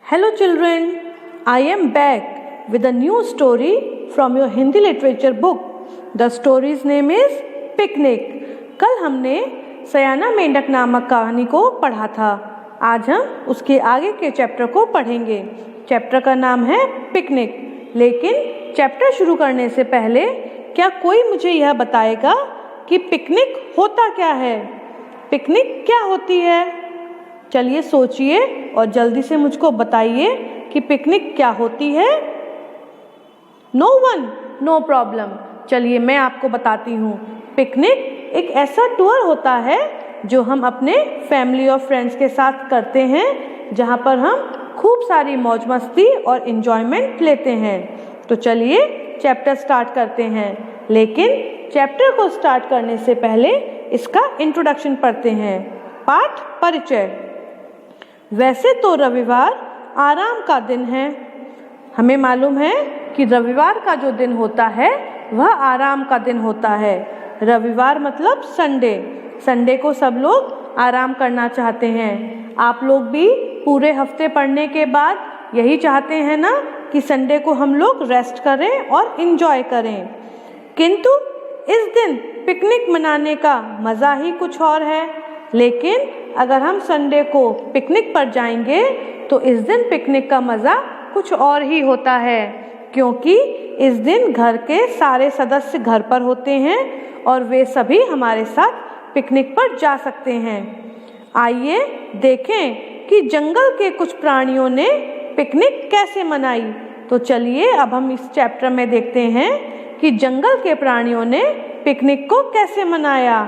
Hello children, I am back with a new story from your Hindi literature book. The story's name is Picnic. कल हमने सयाना मेंढक नामक कहानी को पढ़ा था। आज हम उसके आगे के चैप्टर को पढ़ेंगे। चैप्टर का नाम है पिकनिक। लेकिन चैप्टर शुरू करने से पहले क्या कोई मुझे यह बताएगा कि पिकनिक होता क्या है? पिकनिक क्या होती है? चलिए सोचिए और जल्दी से मुझको बताइए कि पिकनिक क्या होती है। No one, no problem. चलिए मैं आपको बताती हूँ। पिकनिक एक ऐसा टूर होता है जो हम अपने फैमिली और फ्रेंड्स के साथ करते हैं, जहाँ पर हम खूब सारी मौज मस्ती और एंजॉयमेंट लेते हैं। तो चलिए चैप्टर स्टार्ट करते हैं। लेकिन चैप्टर को स्टार्ट करने से पहले इसका इंट्रोडक्शन पढ़ते हैं। पाठ परिचय। वैसे तो रविवार आराम का दिन है। हमें मालूम है कि रविवार का जो दिन होता है वह आराम का दिन होता है। रविवार मतलब संडे। संडे को सब लोग आराम करना चाहते हैं। आप लोग भी पूरे हफ्ते पढ़ने के बाद यही चाहते हैं ना कि संडे को हम लोग रेस्ट करें और एंजॉय करें। किंतु इस दिन पिकनिक मनाने का मज़ा ही कुछ और है। लेकिन अगर हम संडे को पिकनिक पर जाएंगे तो इस दिन पिकनिक का मज़ा कुछ और ही होता है, क्योंकि इस दिन घर के सारे सदस्य घर पर होते हैं और वे सभी हमारे साथ पिकनिक पर जा सकते हैं। आइए देखें कि जंगल के कुछ प्राणियों ने पिकनिक कैसे मनाई। तो चलिए अब हम इस चैप्टर में देखते हैं कि जंगल के प्राणियों ने पिकनिक को कैसे मनाया।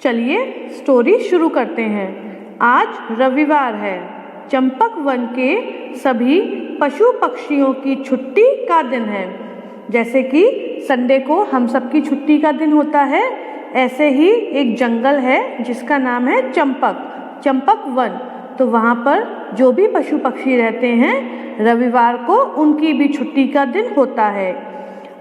चलिए स्टोरी शुरू करते हैं। आज रविवार है। चंपक वन के सभी पशु पक्षियों की छुट्टी का दिन है। जैसे कि संडे को हम सबकी छुट्टी का दिन होता है, ऐसे ही एक जंगल है जिसका नाम है चंपक वन। तो वहाँ पर जो भी पशु पक्षी रहते हैं, रविवार को उनकी भी छुट्टी का दिन होता है।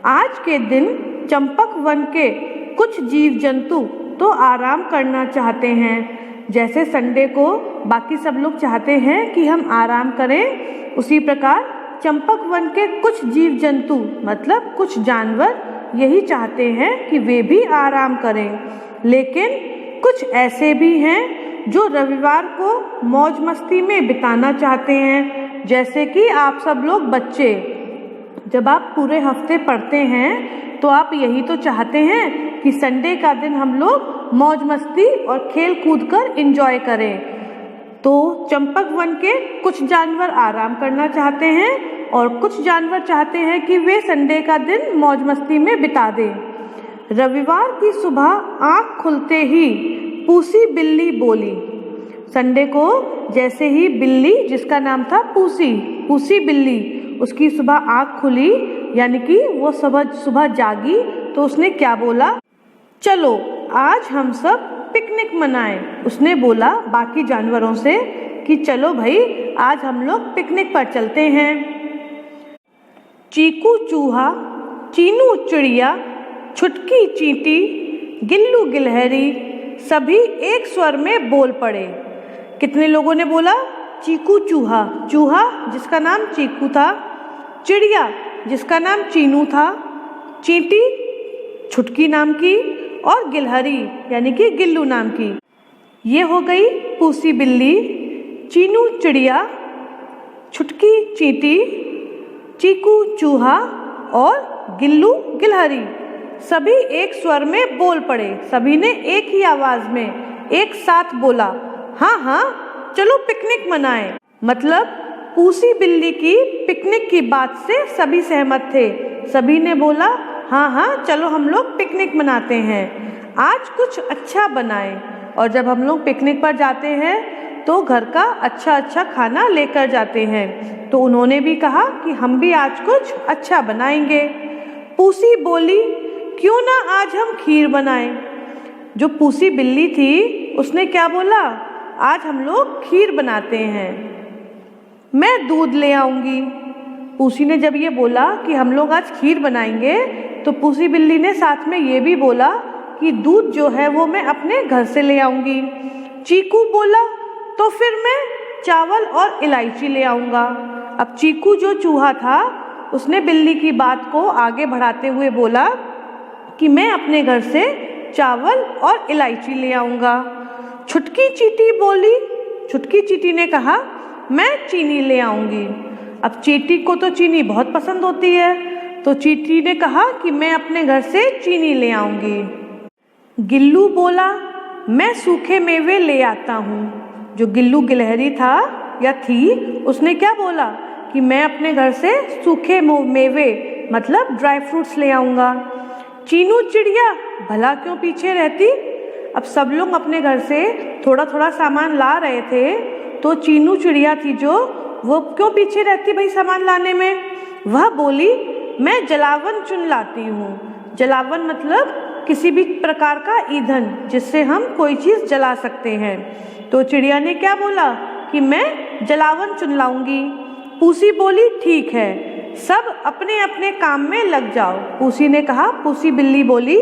आज के दिन चंपक वन के कुछ जीव जंतु तो आराम करना चाहते हैं। जैसे संडे को बाकी सब लोग चाहते हैं कि हम आराम करें, उसी प्रकार चंपक वन के कुछ जीव जंतु मतलब कुछ जानवर यही चाहते हैं कि वे भी आराम करें। लेकिन कुछ ऐसे भी हैं जो रविवार को मौज मस्ती में बिताना चाहते हैं। जैसे कि आप सब लोग बच्चे, जब आप पूरे हफ्ते पढ़ते हैं तो आप यही तो चाहते हैं कि संडे का दिन हम लोग मौज मस्ती और खेल कूद कर एंजॉय करें। तो चंपक वन के कुछ जानवर आराम करना चाहते हैं और कुछ जानवर चाहते हैं कि वे संडे का दिन मौज मस्ती में बिता दें। रविवार की सुबह आँख खुलते ही पूसी बिल्ली बोली। संडे को जैसे ही बिल्ली, जिसका नाम था पूसी बिल्ली, उसकी सुबह आँख खुली, यानी कि वो सुबह जागी, तो उसने क्या बोला? चलो आज हम सब पिकनिक मनाएं। उसने बोला बाकी जानवरों से कि चलो भाई आज हम लोग पिकनिक पर चलते हैं। चीकू चूहा, चीनू चिड़िया, छुटकी चींटी, गिल्लू गिलहरी सभी एक स्वर में बोल पड़े। कितने लोगों ने बोला? चीकू चूहा जिसका नाम चीकू था, चिड़िया जिसका नाम चीनू था, चींटी छुटकी नाम की, और गिलहरी यानी कि गिल्लू नाम की। ये हो गई पूसी बिल्ली, चीनू चिड़िया, छुटकी चींटी, चीकू चूहा और गिल्लू गिलहरी। सभी एक स्वर में बोल पड़े। सभी ने एक ही आवाज में एक साथ बोला, हाँ चलो पिकनिक मनाएं। मतलब पूसी बिल्ली की पिकनिक की बात से सभी सहमत थे। सभी ने बोला हाँ चलो हम लोग पिकनिक मनाते हैं, आज कुछ अच्छा बनाएं। और जब हम लोग पिकनिक पर जाते हैं तो घर का अच्छा खाना लेकर जाते हैं। तो उन्होंने भी कहा कि हम भी आज कुछ अच्छा बनाएंगे। पूसी बोली, क्यों ना आज हम खीर बनाएं। जो पूसी बिल्ली थी उसने क्या बोला? आज हम लोग खीर बनाते हैं, मैं दूध ले आऊंगी। पूसी ने जब ये बोला कि हम लोग आज खीर बनाएंगे, तो पूसी बिल्ली ने साथ में ये भी बोला कि दूध जो है वो मैं अपने घर से ले आऊंगी। चीकू बोला, तो फिर मैं चावल और इलायची ले आऊँगा। अब चीकू जो चूहा था उसने बिल्ली की बात को आगे बढ़ाते हुए बोला कि मैं अपने घर से चावल और इलायची ले आऊँगा। छुटकी चींटी बोली, छुटकी चींटी ने कहा मैं चीनी ले आऊँगी। अब चींटी को तो चीनी बहुत पसंद होती है, तो चींटी ने कहा कि मैं अपने घर से चीनी ले आऊँगी। गिल्लू बोला मैं सूखे मेवे ले आता हूँ। जो गिल्लू गिलहरी था या थी उसने क्या बोला कि मैं अपने घर से सूखे मेवे मतलब ड्राई फ्रूट्स ले आऊँगा। चीनू चिड़िया भला क्यों पीछे रहती। अब सब लोग अपने घर से थोड़ा थोड़ा सामान ला रहे थे, तो चीनू चिड़िया थी जो वो क्यों पीछे रहती भाई सामान लाने में। वह बोली मैं जलावन चुन लाती हूँ। जलावन मतलब किसी भी प्रकार का ईंधन जिससे हम कोई चीज़ जला सकते हैं। तो चिड़िया ने क्या बोला कि मैं जलावन चुन लाऊंगी। पूसी बोली ठीक है, सब अपने अपने काम में लग जाओ। पूसी ने कहा, पूसी बिल्ली बोली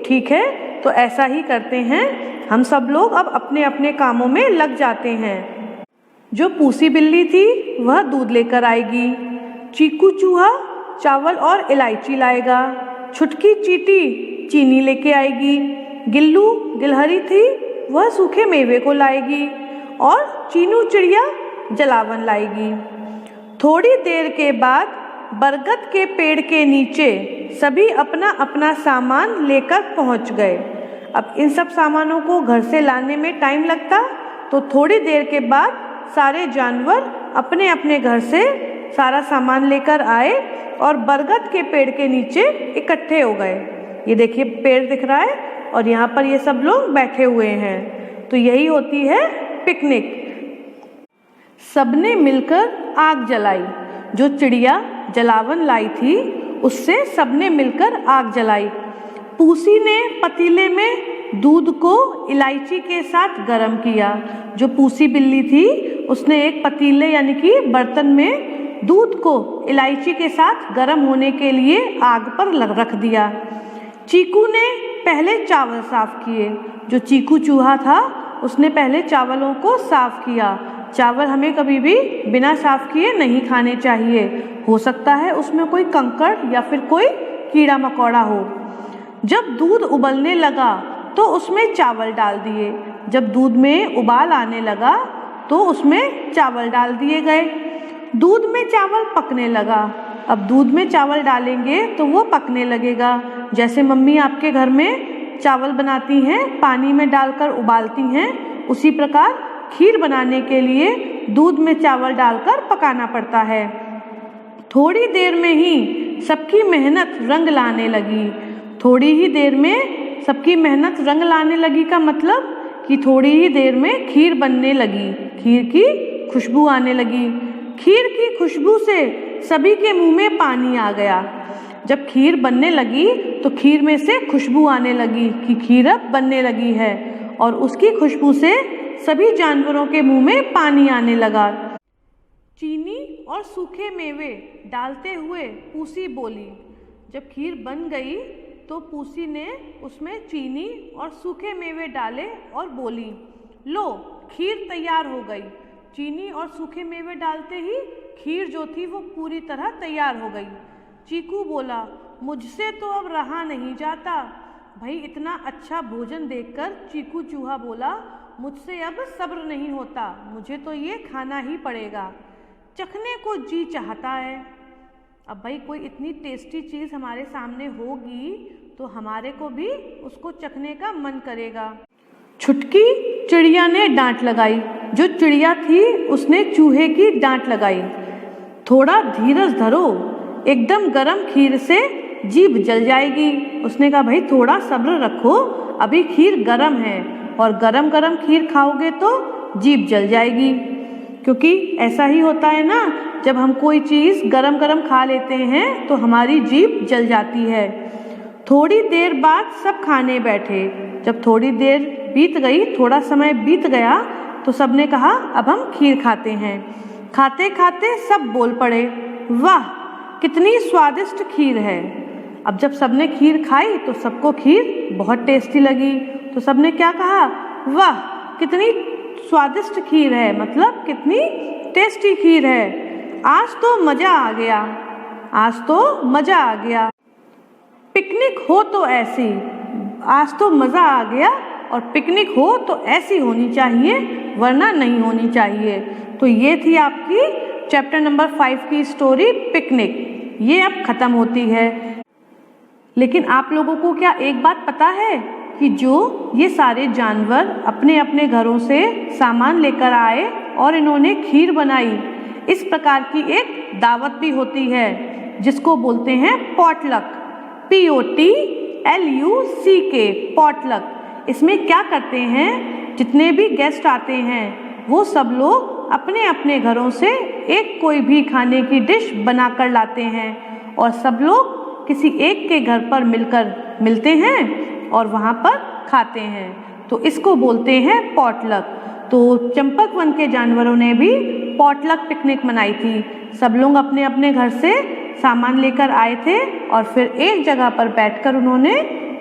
ठीक है, तो ऐसा ही करते हैं, हम सब लोग अब अपने अपने कामों में लग जाते हैं। जो पूसी बिल्ली थी वह दूध लेकर आएगी। चीकू चूहा चावल और इलायची लाएगा। छुटकी चींटी चीनी लेके आएगी। गिल्लू गिलहरी थी वह सूखे मेवे को लाएगी और चीनू चिड़िया जलावन लाएगी। थोड़ी देर के बाद बरगद के पेड़ के नीचे सभी अपना अपना सामान लेकर पहुंच गए। अब इन सब सामानों को घर से लाने में टाइम लगता, तो थोड़ी देर के बाद सारे जानवर अपने अपने घर से सारा सामान लेकर आए और बरगद के पेड़ के नीचे इकट्ठे हो गए। ये देखिए पेड़ दिख रहा है और यहाँ पर ये सब लोग बैठे हुए हैं। तो यही होती है पिकनिक। सबने मिलकर आग जलाई। जो चिड़िया जलावन लाई थी उससे सबने मिलकर आग जलाई। पूसी ने पतीले में दूध को इलायची के साथ गर्म किया। जो पूसी बिल्ली थी उसने एक पतीले यानी कि बर्तन में दूध को इलायची के साथ गर्म होने के लिए आग पर रख दिया। चीकू ने पहले चावल साफ किए। जो चीकू चूहा था उसने पहले चावलों को साफ किया। चावल हमें कभी भी बिना साफ किए नहीं खाने चाहिए, हो सकता है उसमें कोई कंकड़ या फिर कोई कीड़ा मकोड़ा हो। जब दूध उबलने लगा तो उसमें चावल डाल दिए। जब दूध में उबाल आने लगा तो उसमें चावल डाल दिए गए। दूध में चावल पकने लगा। अब दूध में चावल डालेंगे तो वो पकने लगेगा। जैसे मम्मी आपके घर में चावल बनाती हैं, पानी में डालकर उबालती हैं, उसी प्रकार खीर बनाने के लिए दूध में चावल डालकर पकाना पड़ता है। थोड़ी देर में ही सबकी मेहनत रंग लाने लगी। थोड़ी ही देर में सबकी मेहनत रंग लाने लगी का मतलब कि थोड़ी ही देर में खीर बनने लगी। खीर की खुशबू आने लगी। खीर की खुशबू से सभी के मुंह में पानी आ गया। जब खीर बनने लगी तो खीर में से खुशबू आने लगी कि खीर अब बनने लगी है, और उसकी खुशबू से सभी जानवरों के मुंह में पानी आने लगा। चीनी और सूखे मेवे डालते हुए पूसी बोली। जब खीर बन गई तो पूसी ने उसमें चीनी और सूखे मेवे डाले और बोली, लो खीर तैयार हो गई। चीनी और सूखे मेवे डालते ही खीर जो थी वो पूरी तरह तैयार हो गई। चीकू बोला, मुझसे तो अब रहा नहीं जाता। भाई इतना अच्छा भोजन देखकर चीकू चूहा बोला, मुझसे अब सब्र नहीं होता, मुझे तो ये खाना ही पड़ेगा। चखने को जी चाहता है। अब भाई कोई इतनी टेस्टी चीज़ हमारे सामने होगी तो हमारे को भी उसको चखने का मन करेगा। छुटकी चिड़िया ने डांट लगाई। जो चिड़िया थी उसने चूहे की डांट लगाई, थोड़ा धीरज धरो, एकदम गरम खीर से जीभ जल जाएगी। उसने कहा भाई थोड़ा सब्र रखो, अभी खीर गरम है और गरम गरम खीर खाओगे तो जीभ जल जाएगी। क्योंकि ऐसा ही होता है ना, जब हम कोई चीज़ गरम गरम खा लेते हैं तो हमारी जीभ जल जाती है। थोड़ी देर बाद सब खाने बैठे। जब थोड़ी देर बीत गई, थोड़ा समय बीत गया तो सबने कहा अब हम खीर खाते हैं। खाते खाते सब बोल पड़े, वाह कितनी स्वादिष्ट खीर है। अब जब सबने खीर खाई तो सबको खीर बहुत टेस्टी लगी, तो सबने क्या कहा, वाह कितनी स्वादिष्ट खीर है, मतलब कितनी टेस्टी खीर है। आज तो मज़ा आ गया, आज तो मज़ा आ गया। पिकनिक हो तो ऐसी, आज तो मज़ा आ गया और पिकनिक हो तो ऐसी होनी चाहिए, वरना नहीं होनी चाहिए। तो ये थी आपकी चैप्टर नंबर 5 की स्टोरी पिकनिक। ये अब ख़त्म होती है। लेकिन आप लोगों को क्या एक बात पता है कि जो ये सारे जानवर अपने अपने घरों से सामान लेकर आए और इन्होंने खीर बनाई, इस प्रकार की एक दावत भी होती है जिसको बोलते हैं पॉटलक, POTLUCK, पॉटलक। इसमें क्या करते हैं, जितने भी गेस्ट आते हैं वो सब लोग अपने अपने घरों से एक कोई भी खाने की डिश बना कर लाते हैं और सब लोग किसी एक के घर पर मिलते हैं और वहाँ पर खाते हैं। तो इसको बोलते हैं पॉटलक। तो चंपकवन के जानवरों ने भी पॉटलक पिकनिक मनाई थी। सब लोग अपने अपने घर से सामान लेकर आए थे और फिर एक जगह पर बैठकर उन्होंने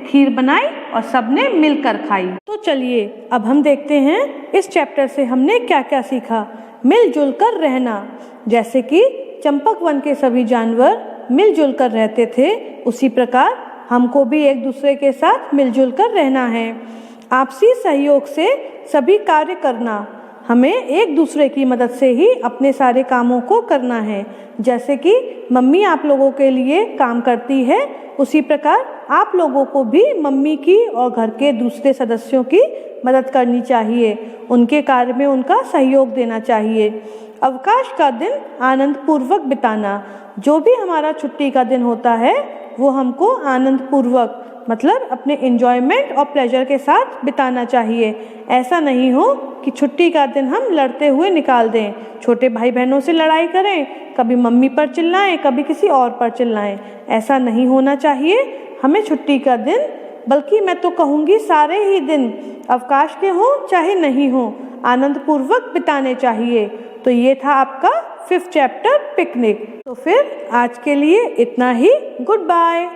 खीर बनाई और सबने मिलकर खाई। तो चलिए अब हम देखते हैं इस चैप्टर से हमने क्या क्या सीखा। मिलजुल कर रहना, जैसे कि चंपकवन के सभी जानवर मिलजुल कर रहते थे, उसी प्रकार हमको भी एक दूसरे के साथ मिलजुल कर रहना है। आपसी सहयोग से सभी कार्य करना, हमें एक दूसरे की मदद से ही अपने सारे कामों को करना है। जैसे कि मम्मी आप लोगों के लिए काम करती है, उसी प्रकार आप लोगों को भी मम्मी की और घर के दूसरे सदस्यों की मदद करनी चाहिए, उनके कार्य में उनका सहयोग देना चाहिए। अवकाश का दिन आनंद पूर्वक बिताना, जो भी हमारा छुट्टी का दिन होता है वो हमको आनंद पूर्वक, मतलब अपने एंजॉयमेंट और प्लेजर के साथ बिताना चाहिए। ऐसा नहीं हो कि छुट्टी का दिन हम लड़ते हुए निकाल दें, छोटे भाई बहनों से लड़ाई करें, कभी मम्मी पर चिल्लाएं, कभी किसी और पर चिल्लाएं। ऐसा नहीं होना चाहिए। हमें छुट्टी का दिन, बल्कि मैं तो कहूँगी सारे ही दिन, अवकाश के हो चाहे नहीं हो, आनंद पूर्वक बिताने चाहिए। तो ये था आपका 5th चैप्टर पिकनिक। तो फिर आज के लिए इतना ही। Good bye.